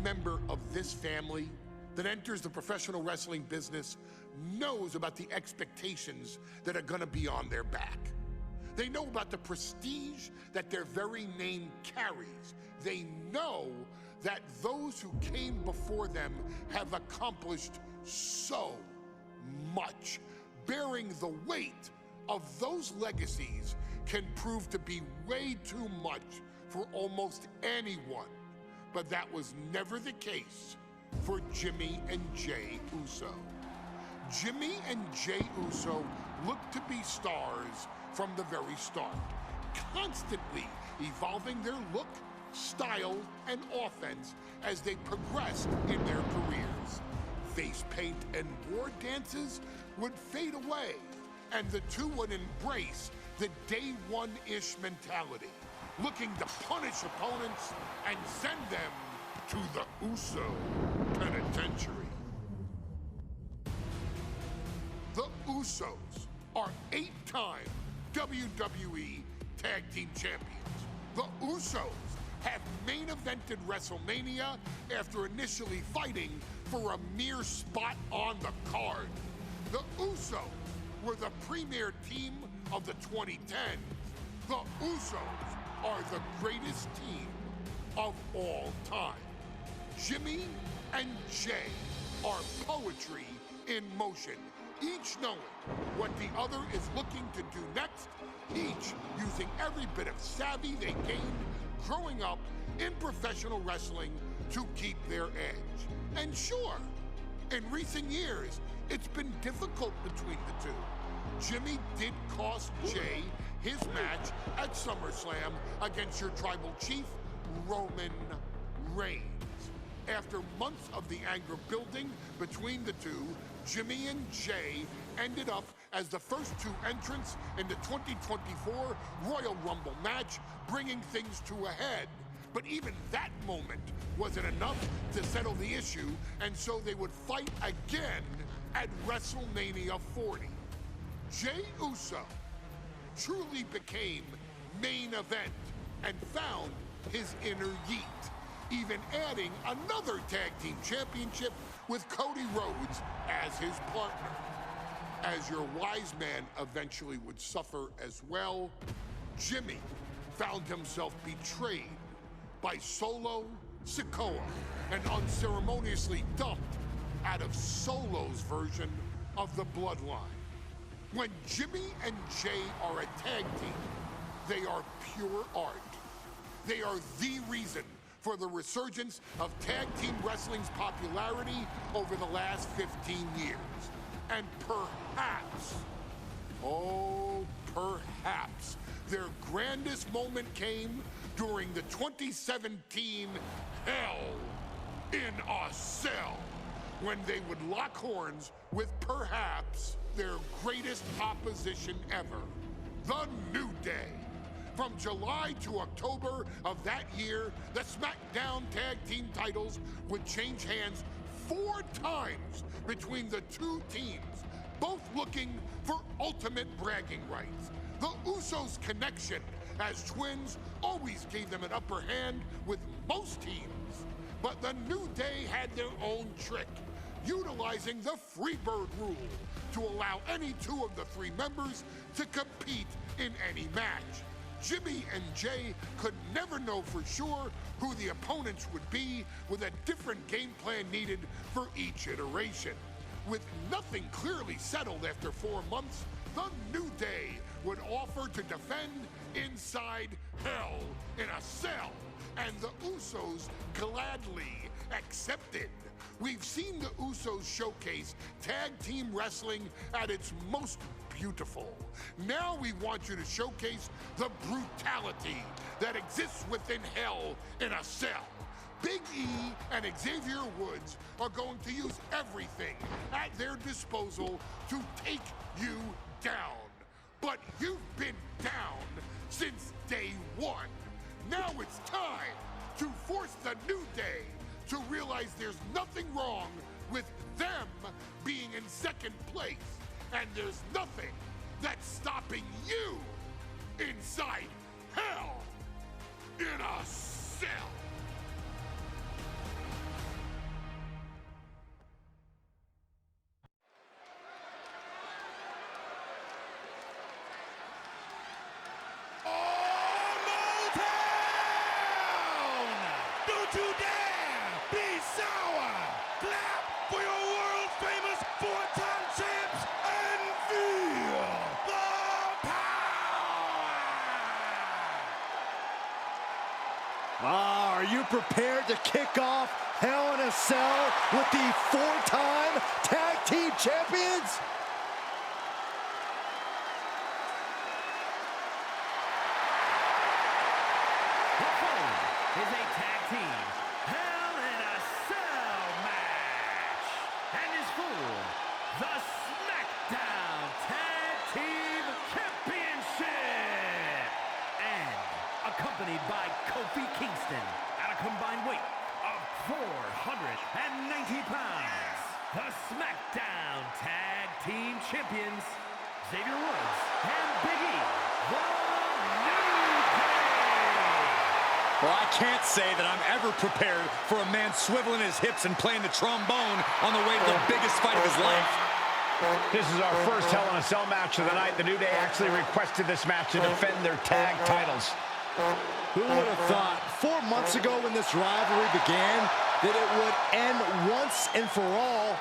member of this family that enters the professional wrestling business knows about the expectations that are gonna be on their back. They know about the prestige that their very name carries. They know that those who came before them have accomplished so much. Bearing the weight of those legacies can prove to be way too much for almost anyone. But that was never the case for Jimmy and Jey Uso. Jimmy and Jey Uso looked to be stars from the very start, constantly evolving their look, style, and offense as they progressed in their careers. Face paint and war dances would fade away, and the two would embrace the day one-ish mentality, looking to punish opponents and send them to the Uso penitentiary. The Usos are 8-time WWE Tag Team Champions. The Usos have main evented WrestleMania after initially fighting for a mere spot on the card. The Usos were the premier team of the 2010s. The Usos are the greatest team of all time. Jimmy and Jey are poetry in motion, each knowing what the other is looking to do next, each using every bit of savvy they gained growing up in professional wrestling to keep their edge. And sure, in recent years, it's been difficult between the two. Jimmy did cost Jey his match at SummerSlam against your tribal chief, Roman Reigns. After months of the anger building between the two, Jimmy and Jey ended up as the first two entrants in the 2024 Royal Rumble match, bringing things to a head. But even that moment wasn't enough to settle the issue, and so they would fight again at WrestleMania 40. Jey Uso truly became main event and found his inner yeet, even adding another tag team championship with Cody Rhodes as his partner. As your wise man eventually would suffer as well, Jimmy found himself betrayed by Solo Sikoa and unceremoniously dumped out of Solo's version of the Bloodline. When Jimmy and Jey are a tag team, they are pure art. They are the reason for the resurgence of tag team wrestling's popularity over the last 15 years. And perhaps, oh, perhaps, their grandest moment came during the 2017 Hell in a Cell, when they would lock horns with perhaps their greatest opposition ever, The New Day. From July to October of that year, the Smackdown tag team titles would change hands 4 times between the two teams, both looking for ultimate bragging rights. The Usos' connection as twins always gave them an upper hand with most teams. But the New Day had their own trick, utilizing the Freebird rule to allow any 2 of the 3 members to compete in any match. Jimmy and Jey could never know for sure who the opponents would be, with a different game plan needed for each iteration. With nothing clearly settled after 4 months, the New Day would offer to defend inside Hell in a Cell, and the Usos gladly accepted. We've seen the Usos showcase tag team wrestling at its most beautiful. Now we want you to showcase the brutality that exists within Hell in a Cell. Big E and Xavier Woods are going to use everything at their disposal to take you down. But you've been down since day 1. Now it's time to force the New Day to realize there's nothing wrong with them being in second place, and there's nothing that's stopping you inside Hell in a Cell. prepared to kick off Hell in a Cell with the 4-time tag team champions? The following is a tag team Hell in a Cell match and is for the Smackdown Tag Team Championship and accompanied by Kofi Kingston at a combined weight of 490 pounds. The Smackdown Tag Team Champions, Xavier Woods and Big E, the New Day. Well, I can't say that I'm ever prepared for a man swiveling his hips and playing the trombone on the way to the biggest fight of his life. This is our first Hell in a Cell match of the night. The New Day actually requested this match to defend their tag titles. Who would have thought 4 months ago when this rivalry began that it would end once and for all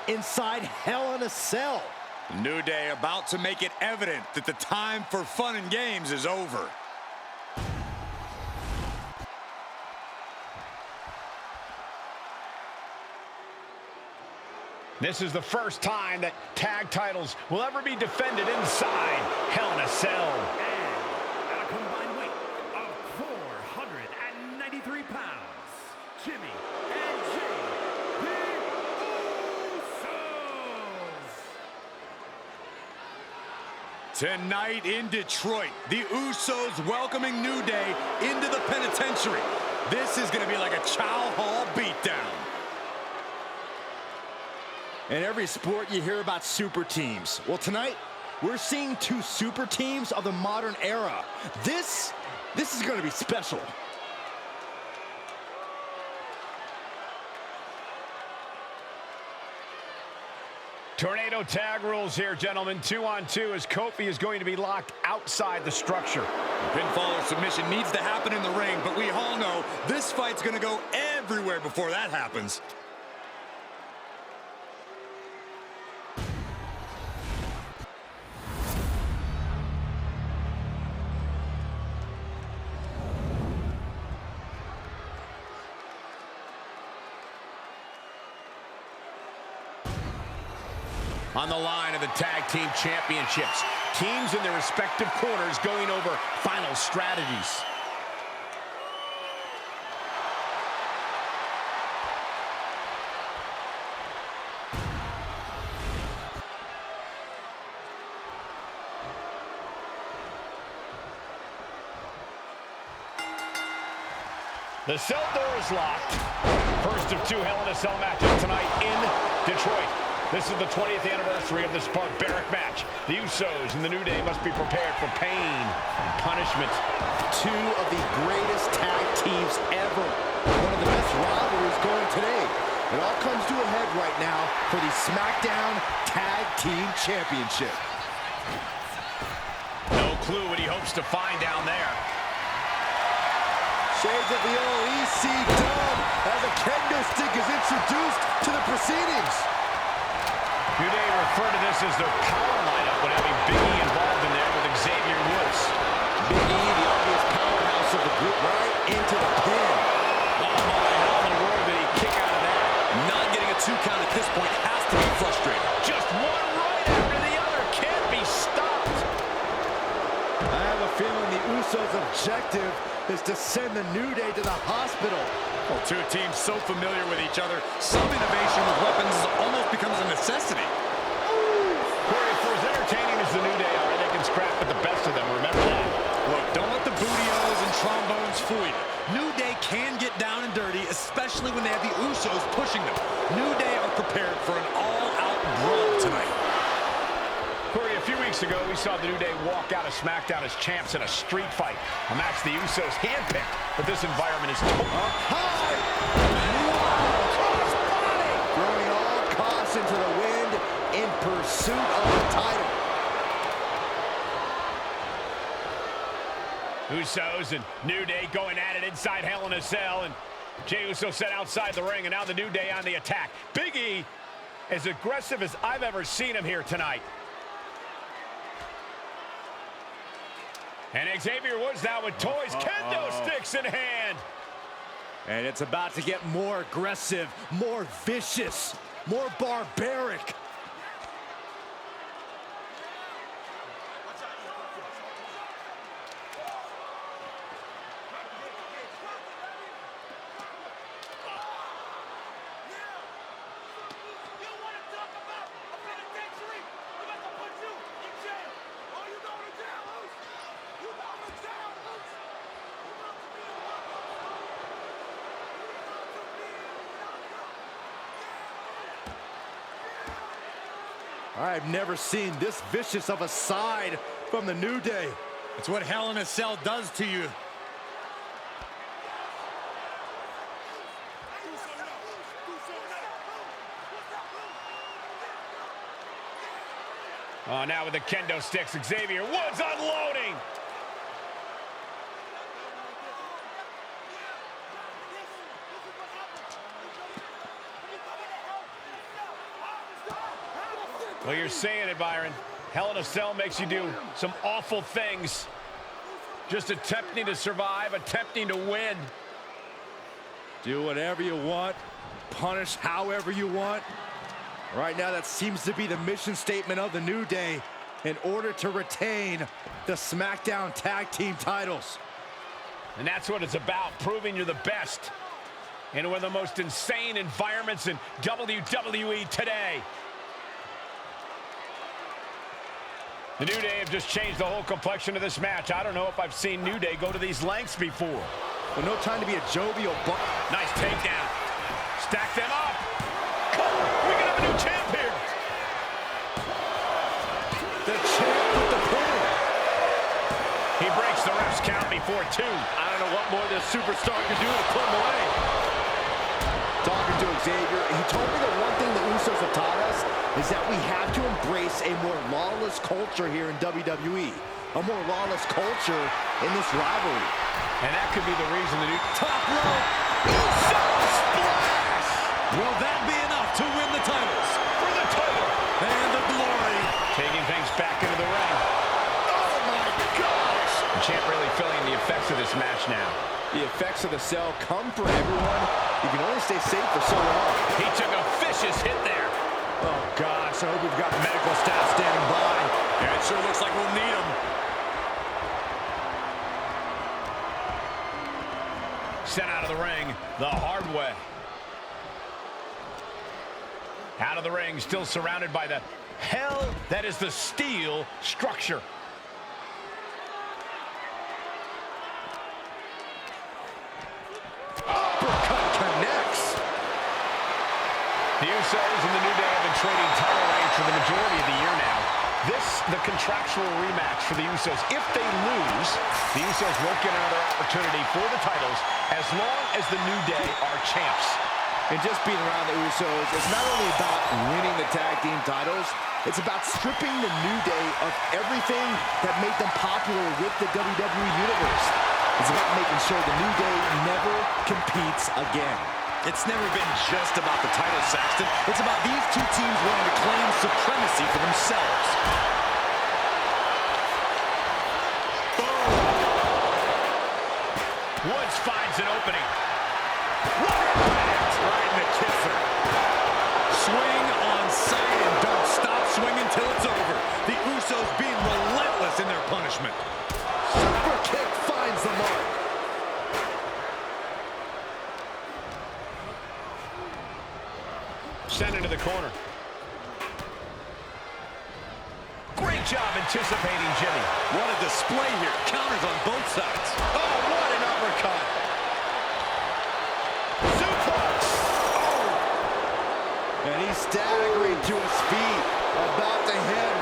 inside Hell in a Cell? New Day about to make it evident that the time for fun and games is over. This is the first time that tag titles will ever be defended inside Hell in a Cell. And at a combined weight of 493 pounds, Jimmy and Jay, the Usos. Tonight in Detroit, the Usos welcoming New Day into the penitentiary. This is going to be like a Chow Hall beatdown. In every sport, you hear about super teams. Well, tonight, we're seeing 2 super teams of the modern era. This is going to be special. Tornado tag rules here, gentlemen. 2-on-2 as Kofi is going to be locked outside the structure. Pinfall or submission needs to happen in the ring, but we all know this fight's going to go everywhere before that happens. On the line of the Tag Team Championships, teams in their respective corners going over final strategies. The cell door is locked. First of 2 Hell in a Cell matches tonight in Detroit. This is the 20th anniversary of this barbaric match. The Usos and the New Day must be prepared for pain and punishment. 2 of the greatest tag teams ever. One of the best rivalries going today. It all comes to a head right now for the Smackdown Tag Team Championship. No clue what he hopes to find down there. Shades of the old EC dub as a kendo stick is introduced to the proceedings. New Day refer to this as their power lineup when having Big E involved in there with Xavier Woods. Big E, the obvious powerhouse of the group, right into the pin. Oh my, how in the world did he kick out of that? Not getting a 2 count at this point has to be frustrating. Just one right after the other can't be stopped. I have a feeling the Usos' objective is to send the New Day to the hospital. Well, 2 teams so familiar with each other, some innovation with weapons almost becomes a necessity. Corey, for as entertaining as the New Day are, they can scrap with the best of them. Remember that. Look, don't let the booty-os and trombones fool you. New Day can get down and dirty, especially when they have the Usos pushing them. New Day are prepared for an all-out brawl tonight. Corey, a few weeks ago, we saw the New Day walk out of Smackdown as champs in a street fight. A match the Usos handpicked, but this environment is totally... High! Wow! Crossbody! Throwing all costs into the wind in pursuit of the title. Usos and New Day going at it inside Hell in a Cell, and Jey Uso set outside the ring, and now the New Day on the attack. Big E, as aggressive as I've ever seen him here tonight. And Xavier Woods now with toys, kendo sticks in hand. And it's about to get more aggressive, more vicious, more barbaric. I've never seen this vicious of a side from the New Day. It's what Hell in a Cell does to you. Oh, now with the kendo sticks, Xavier Woods unloading. Well, you're saying it, Byron. Hell in a Cell makes you do some awful things. Just attempting to survive, attempting to win. Do whatever you want, punish however you want. Right now, that seems to be the mission statement of the New Day in order to retain the SmackDown Tag Team titles. And that's what it's about, proving you're the best in one of the most insane environments in WWE today. The New Day have just changed the whole complexion of this match. I don't know if I've seen New Day go to these lengths before. Well, no time to be a jovial buck. Nice takedown. Stack them up. We can have a new champ here. The champ with the pin. He breaks the ref's count before 2. I don't know what more this superstar can do to put him away. Talking to Xavier, he told me the one thing the Usos have taught us is that we have to embrace a more lawless culture here in WWE. A more lawless culture in this rivalry. And that could be the reason the new top rope Uso splash! Will that be enough to win the titles? For the title. And the glory. Taking things back into the ring. Oh my gosh! The champ really feeling the effects of this match now. The effects of the cell come for everyone. You can only stay safe for so long. He took a vicious hit there. Oh gosh, I hope we've got medical staff standing by. Yeah, it sure looks like we'll need them. Sent out of the ring the hard way. Out of the ring, still surrounded by the hell that is the steel structure. Uppercut connects. The Usos and the New Day have been trading title reigns for the majority of the year now. This, the contractual rematch for the Usos. If they lose, the Usos won't get another opportunity for the titles as long as the New Day are champs. And just being around the Usos, it's not only about winning the tag team titles, it's about stripping the New Day of everything that made them popular with the WWE Universe. It's about making sure the New Day never competes again. It's never been just about the title, Saxton. It's about these two teams wanting to claim supremacy for themselves. Woods finds an opening. What impact! Right in the kisser. Swing on sight and don't stop swinging till it's over. The Usos being relentless in their punishment. Super kick finds the mark. Sent into the corner. Great job anticipating Jimmy. What a display here. Counters on both sides. Oh, what an uppercut. Suplex. Oh. And he's staggering to his feet, about to hit.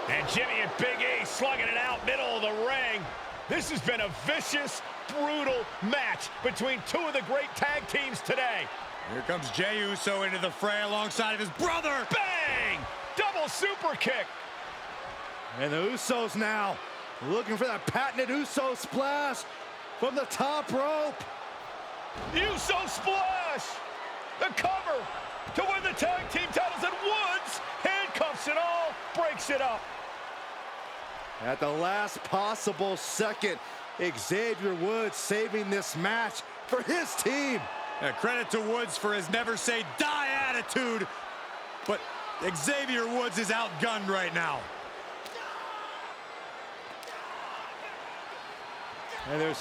And Jimmy and Big E slugging it out middle of the ring. This has been a vicious, brutal match between two of the great tag teams today. Here comes Jey Uso into the fray alongside of his brother. Bang! Double super kick. And the Usos now looking for that patented Uso splash from the top rope. Uso splash. The cover to win the tag team titles, and Woods handcuffs it all, breaks it up. At the last possible second, Xavier Woods saving this match for his team. Credit to Woods for his never say die attitude, but Xavier Woods is outgunned right now. And look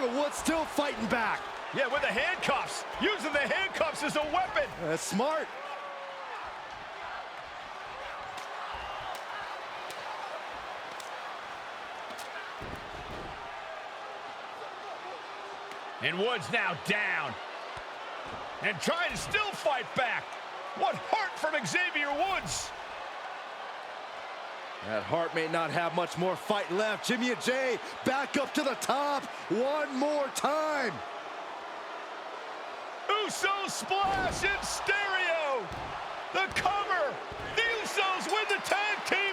at Woods still fighting back. Yeah, with the handcuffs. Using the handcuffs as a weapon. That's smart. And Woods now down. And trying to still fight back. What heart from Xavier Woods. That Hart may not have much more fight left. Jimmy and Jay back up to the top one more time. Uso splash in stereo. The cover. The Usos win the tag team